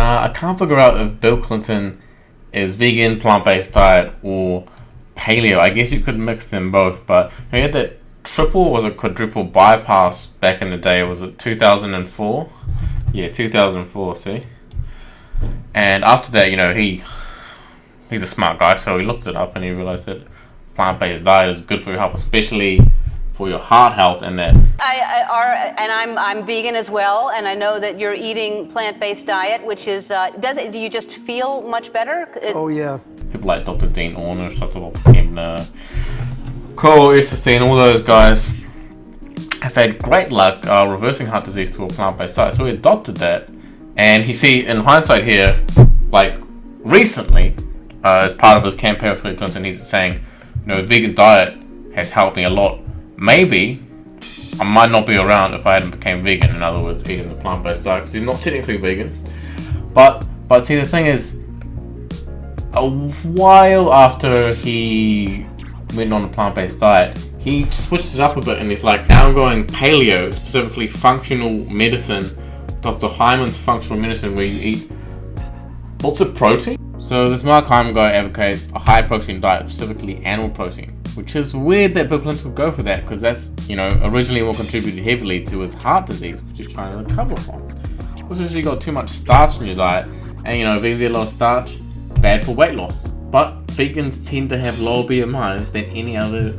I can't figure out if Bill Clinton is vegan, plant-based diet, or paleo. I guess you could mix them both, but he had that triple, was it quadruple bypass back in the day? Was it 2004? Yeah, 2004, see? And after that, he's a smart guy, so he looked it up and he realized that plant-based diet is good for your health, especially for your heart health, and that I'm vegan as well, and I know that you're eating plant-based diet, which is do you just feel much better? Oh yeah. People like Dr. Dean Ornish, Dr. Kemner, Cole Estestein, all those guys have had great luck reversing heart disease through a plant-based diet. So he adopted that, and in hindsight here, like recently, as part of his campaign with Hillary Clinton, he's saying, vegan diet has helped me a lot. Maybe I might not be around if I hadn't became vegan. In other words, eating the plant-based diet, because he's not technically vegan. But see, the thing is, a while after he went on a plant-based diet, he switched it up a bit, and he's like, now I'm going paleo, specifically functional medicine, Dr. Hyman's functional medicine, where you eat lots of protein. So this Mark Hyman guy advocates a high protein diet, specifically animal protein, which is weird that Bill Clinton would go for that, because that's, originally what contributed heavily to his heart disease, which he's trying to recover from. Also, you got too much starch in your diet, and vegans eat a lot of starch, bad for weight loss. But vegans tend to have lower BMIs than any other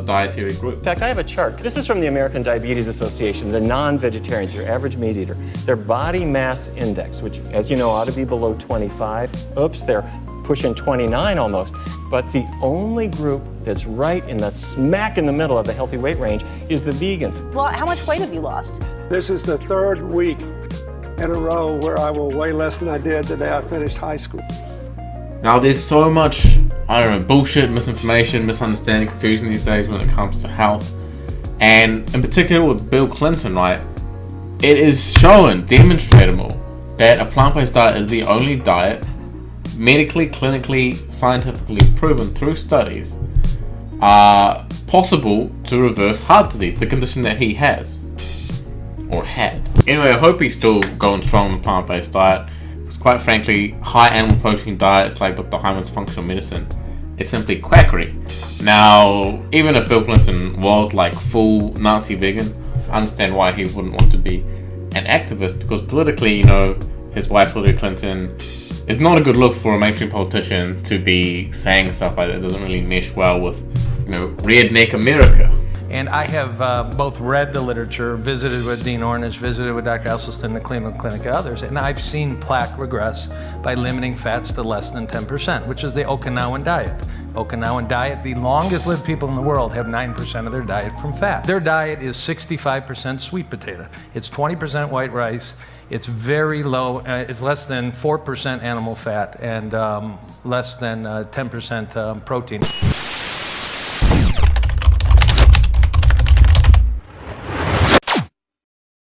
dietary group. In fact, I have a chart. This is from the American Diabetes Association, the non-vegetarians, your average meat eater. Their body mass index, which, as you know, ought to be below 25. Oops, they're pushing 29 almost. But the only group that's right in the smack in the middle of the healthy weight range is the vegans. How much weight have you lost? This is the third week in a row where I will weigh less than I did the day I finished high school. Now, there's so much, bullshit, misinformation, misunderstanding, confusion these days when it comes to health. And in particular with Bill Clinton, right? It is demonstratable, that a plant-based diet is the only diet medically, clinically, scientifically proven through studies possible to reverse heart disease, the condition that he has, or had. Anyway, I hope he's still going strong on the plant-based diet. Because quite frankly, high animal protein diets like Dr. Hyman's functional medicine is simply quackery. Now, even if Bill Clinton was like full Nazi vegan, I understand why he wouldn't want to be an activist, because politically, his wife Hillary Clinton is not a good look for a mainstream politician to be saying stuff like that. It doesn't really mesh well with, redneck America. And I have both read the literature, visited with Dean Ornish, visited with Dr. Esselstyn, the Cleveland Clinic, and others, and I've seen plaque regress by limiting fats to less than 10%, which is the Okinawan diet. Okinawan diet, the longest lived people in the world have 9% of their diet from fat. Their diet is 65% sweet potato. It's 20% white rice. It's very low, it's less than 4% animal fat and less than 10% protein.